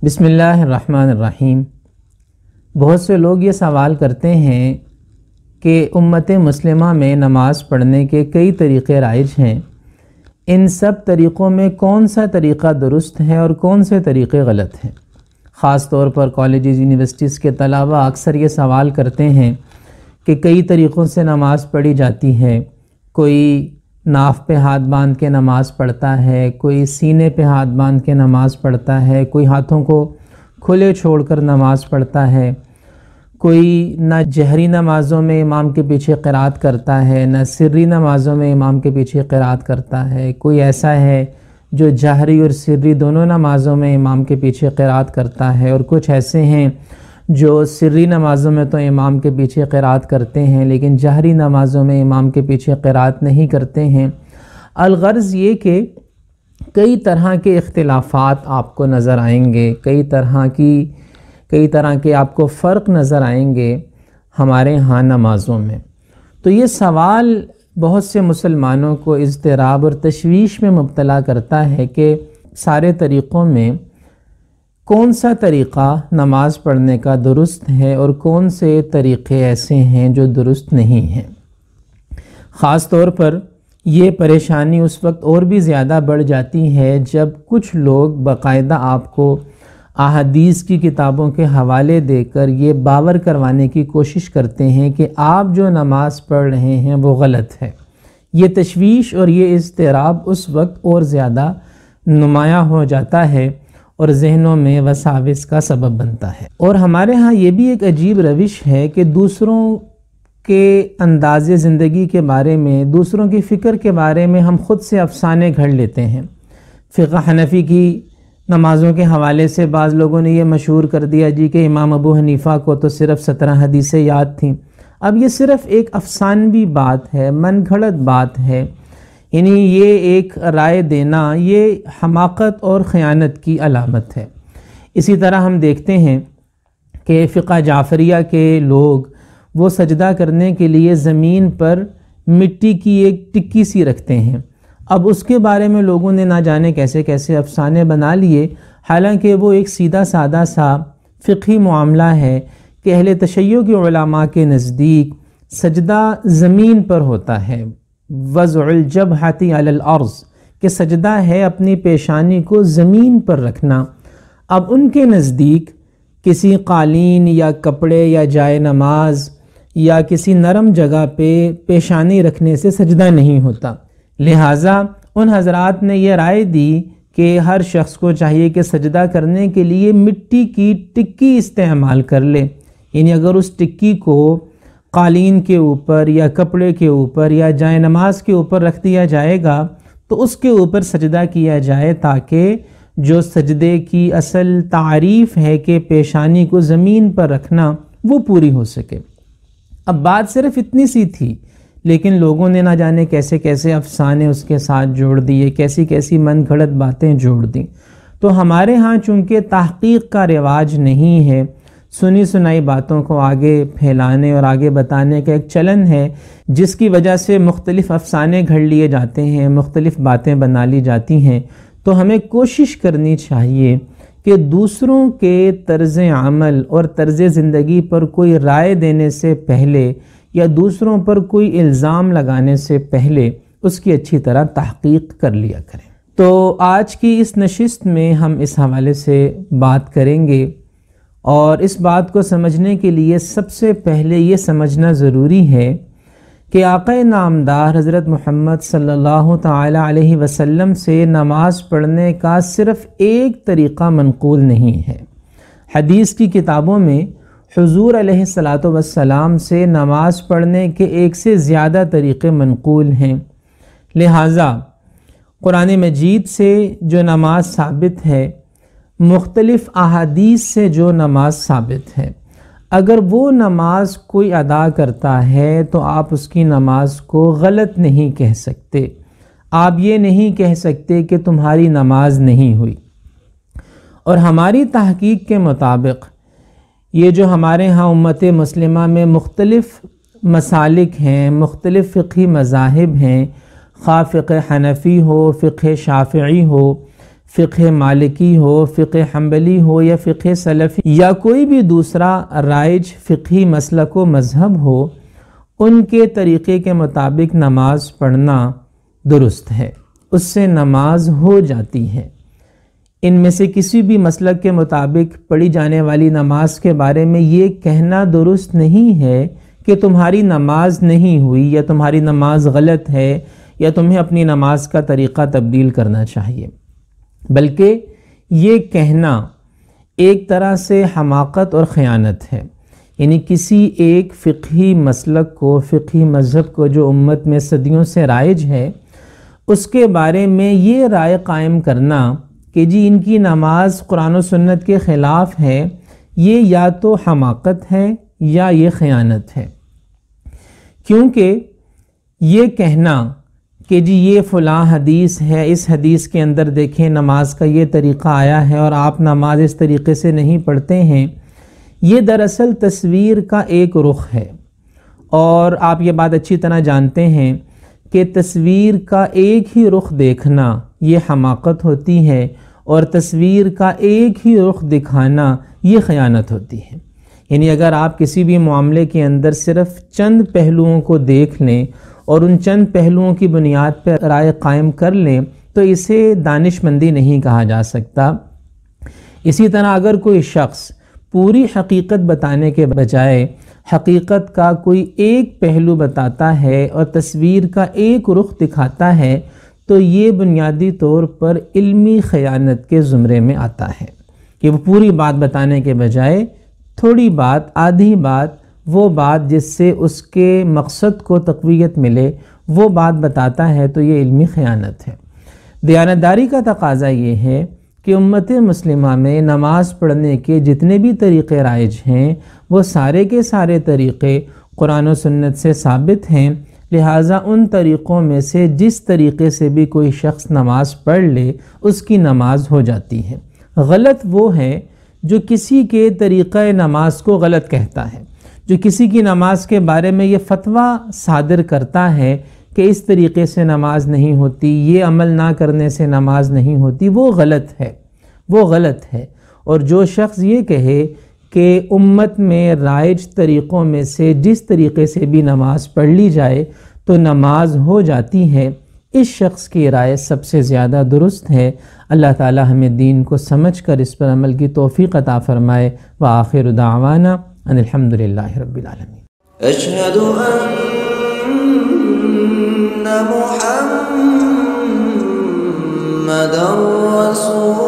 بسم اللہ الرحمن الرحیم۔ بہت سے لوگ یہ سوال کرتے ہیں کہ امت مسلمہ میں نماز پڑھنے کے کئی طریقے رائج ہیں، ان سب طریقوں میں کون سا طریقہ درست ہے اور کون سے طریقے غلط ہیں؟ خاص طور پر کالجز یونیورسٹیز کے طلباء اکثر یہ سوال کرتے ہیں کہ کئی طریقوں سے نماز پڑھی جاتی ہے، کوئی ناف پہ ہاتھ باندھ کے نماز پڑھتا ہے، کوئی سینے پہ ہاتھ باندھ کے نماز پڑھتا ہے، کوئی ہاتھوں کو کھلے چھوڑ کر نماز پڑھتا ہے، کوئی نہ جہری نمازوں میں امام کے پیچھے قرات کرتا ہے نہ سری نمازوں میں امام کے پیچھے قرات کرتا ہے، کوئی ایسا ہے جو جہری اور سری دونوں نمازوں میں امام کے پیچھے قرات کرتا ہے، اور کچھ ایسے ہیں جو سری نمازوں میں تو امام کے پیچھے قرات کرتے ہیں لیکن جہری نمازوں میں امام کے پیچھے قرات نہیں کرتے ہیں۔ الغرض یہ کہ کئی طرح کے اختلافات آپ کو نظر آئیں گے، کئی طرح کے آپ کو فرق نظر آئیں گے ہمارے ہاں نمازوں میں۔ تو یہ سوال بہت سے مسلمانوں کو اضطراب اور تشویش میں مبتلا کرتا ہے کہ سارے طریقوں میں کون سا طریقہ نماز پڑھنے کا درست ہے اور کون سے طریقے ایسے ہیں جو درست نہیں ہیں۔ خاص طور پر یہ پریشانی اس وقت اور بھی زیادہ بڑھ جاتی ہے جب کچھ لوگ باقاعدہ آپ کو احادیث کی کتابوں کے حوالے دے کر یہ باور کروانے کی کوشش کرتے ہیں کہ آپ جو نماز پڑھ رہے ہیں وہ غلط ہے۔ یہ تشویش اور یہ اضطراب اس وقت اور زیادہ نمایاں ہو جاتا ہے اور ذہنوں میں وساوس کا سبب بنتا ہے۔ اور ہمارے ہاں یہ بھی ایک عجیب روش ہے کہ دوسروں کے انداز زندگی کے بارے میں، دوسروں کی فکر کے بارے میں ہم خود سے افسانے گھڑ لیتے ہیں۔ فقہ حنفی کی نمازوں کے حوالے سے بعض لوگوں نے یہ مشہور کر دیا کہ امام ابو حنیفہ کو تو صرف 17 حدیثیں یاد تھیں۔ اب یہ صرف ایک افسانوی بات ہے، من گھڑت بات ہے، یعنی یہ ایک رائے دینا یہ حماقت اور خیانت کی علامت ہے۔ اسی طرح ہم دیکھتے ہیں کہ فقہ جعفریہ کے لوگ وہ سجدہ کرنے کے لیے زمین پر مٹی کی ایک ٹکی سی رکھتے ہیں۔ اب اس کے بارے میں لوگوں نے نہ جانے کیسے کیسے افسانے بنا لیے، حالانکہ وہ ایک سیدھا سادہ سا فقہی معاملہ ہے کہ اہل تشیع کے علماء کے نزدیک سجدہ زمین پر ہوتا ہے، وضع الجبہۃ علی الارض، کہ سجدہ ہے اپنی پیشانی کو زمین پر رکھنا۔ اب ان کے نزدیک کسی قالین یا کپڑے یا جائے نماز یا کسی نرم جگہ پہ پیشانی رکھنے سے سجدہ نہیں ہوتا، لہٰذا ان حضرات نے یہ رائے دی کہ ہر شخص کو چاہیے کہ سجدہ کرنے کے لیے مٹی کی ٹکی استعمال کر لے، یعنی اگر اس ٹکی کو قالین کے اوپر یا کپڑے کے اوپر یا جائے نماز کے اوپر رکھ دیا جائے گا تو اس کے اوپر سجدہ کیا جائے، تاکہ جو سجدے کی اصل تعریف ہے کہ پیشانی کو زمین پر رکھنا وہ پوری ہو سکے۔ اب بات صرف اتنی سی تھی، لیکن لوگوں نے نہ جانے کیسے کیسے افسانے اس کے ساتھ جوڑ دیے، کیسی کیسی من گھڑت باتیں جوڑ دیں۔ تو ہمارے ہاں چونکہ تحقیق کا رواج نہیں ہے، سنی سنائی باتوں کو آگے پھیلانے اور آگے بتانے کا ایک چلن ہے، جس کی وجہ سے مختلف افسانے گھڑ لیے جاتے ہیں، مختلف باتیں بنا لی جاتی ہیں۔ تو ہمیں کوشش کرنی چاہیے کہ دوسروں کے طرز عمل اور طرز زندگی پر کوئی رائے دینے سے پہلے یا دوسروں پر کوئی الزام لگانے سے پہلے اس کی اچھی طرح تحقیق کر لیا کریں۔ تو آج کی اس نشست میں ہم اس حوالے سے بات کریں گے، اور اس بات کو سمجھنے کے لیے سب سے پہلے یہ سمجھنا ضروری ہے کہ آقا نامدار حضرت محمد صلی اللہ تعالی علیہ وسلم سے نماز پڑھنے کا صرف ایک طریقہ منقول نہیں ہے۔ حدیث کی کتابوں میں حضور علیہ الصلاۃ والسلام سے نماز پڑھنے کے ایک سے زیادہ طریقے منقول ہیں، لہٰذا قرآن مجید سے جو نماز ثابت ہے، مختلف احادیث سے جو نماز ثابت ہے، اگر وہ نماز کوئی ادا کرتا ہے تو آپ اس کی نماز کو غلط نہیں کہہ سکتے، آپ یہ نہیں کہہ سکتے کہ تمہاری نماز نہیں ہوئی۔ اور ہماری تحقیق کے مطابق یہ جو ہمارے ہاں امت مسلمہ میں مختلف مسالک ہیں، مختلف فقہی مذاہب ہیں، خواہ فقہ حنفی ہو، فقہ شافعی ہو، فقہ مالکی ہو، فقہ حنبلی ہو یا فقہ سلفی یا کوئی بھی دوسرا رائج فقہی مسلک و مذہب ہو، ان کے طریقے کے مطابق نماز پڑھنا درست ہے، اس سے نماز ہو جاتی ہے۔ ان میں سے کسی بھی مسلک کے مطابق پڑھی جانے والی نماز کے بارے میں یہ کہنا درست نہیں ہے کہ تمہاری نماز نہیں ہوئی یا تمہاری نماز غلط ہے یا تمہیں اپنی نماز کا طریقہ تبدیل کرنا چاہیے، بلکہ یہ کہنا ایک طرح سے حماقت اور خیانت ہے۔ یعنی کسی ایک فقہی مسلک کو، فقہی مذہب کو جو امت میں صدیوں سے رائج ہے، اس کے بارے میں یہ رائے قائم کرنا کہ جی ان کی نماز قرآن و سنت کے خلاف ہے، یہ یا تو حماقت ہے یا یہ خیانت ہے۔ کیونکہ یہ کہنا کہ جی یہ فلاں حدیث ہے، اس حدیث کے اندر دیکھیں نماز کا یہ طریقہ آیا ہے اور آپ نماز اس طریقے سے نہیں پڑھتے ہیں، یہ دراصل تصویر کا ایک رخ ہے، اور آپ یہ بات اچھی طرح جانتے ہیں کہ تصویر کا ایک ہی رخ دیکھنا یہ حماقت ہوتی ہے، اور تصویر کا ایک ہی رخ دکھانا یہ خیانت ہوتی ہے۔ یعنی اگر آپ کسی بھی معاملے کے اندر صرف چند پہلوؤں کو دیکھ لیں اور ان چند پہلوؤں کی بنیاد پر رائے قائم کر لیں تو اسے دانش مندی نہیں کہا جا سکتا۔ اسی طرح اگر کوئی شخص پوری حقیقت بتانے کے بجائے حقیقت کا کوئی ایک پہلو بتاتا ہے اور تصویر کا ایک رخ دکھاتا ہے تو یہ بنیادی طور پر علمی خیانت کے زمرے میں آتا ہے کہ وہ پوری بات بتانے کے بجائے تھوڑی بات، آدھی بات، وہ بات جس سے اس کے مقصد کو تقویت ملے وہ بات بتاتا ہے، تو یہ علمی خیانت ہے۔ دیانتداری کا تقاضا یہ ہے کہ امت مسلمہ میں نماز پڑھنے کے جتنے بھی طریقے رائج ہیں وہ سارے کے سارے طریقے قرآن و سنت سے ثابت ہیں، لہٰذا ان طریقوں میں سے جس طریقے سے بھی کوئی شخص نماز پڑھ لے اس کی نماز ہو جاتی ہے۔ غلط وہ ہے جو کسی کے طریقہ نماز کو غلط کہتا ہے، جو کسی کی نماز کے بارے میں یہ فتویٰ صادر کرتا ہے کہ اس طریقے سے نماز نہیں ہوتی، یہ عمل نہ کرنے سے نماز نہیں ہوتی، وہ غلط ہے، وہ غلط ہے۔ اور جو شخص یہ کہے کہ امت میں رائج طریقوں میں سے جس طریقے سے بھی نماز پڑھ لی جائے تو نماز ہو جاتی ہے، اس شخص کی رائے سب سے زیادہ درست ہے۔ اللہ تعالی ہمیں دین کو سمجھ کر اس پر عمل کی توفیق عطا فرمائے۔ وآخر دعوانا ان الحمدللہ رب العالمین۔ اشہد ان محمد رسول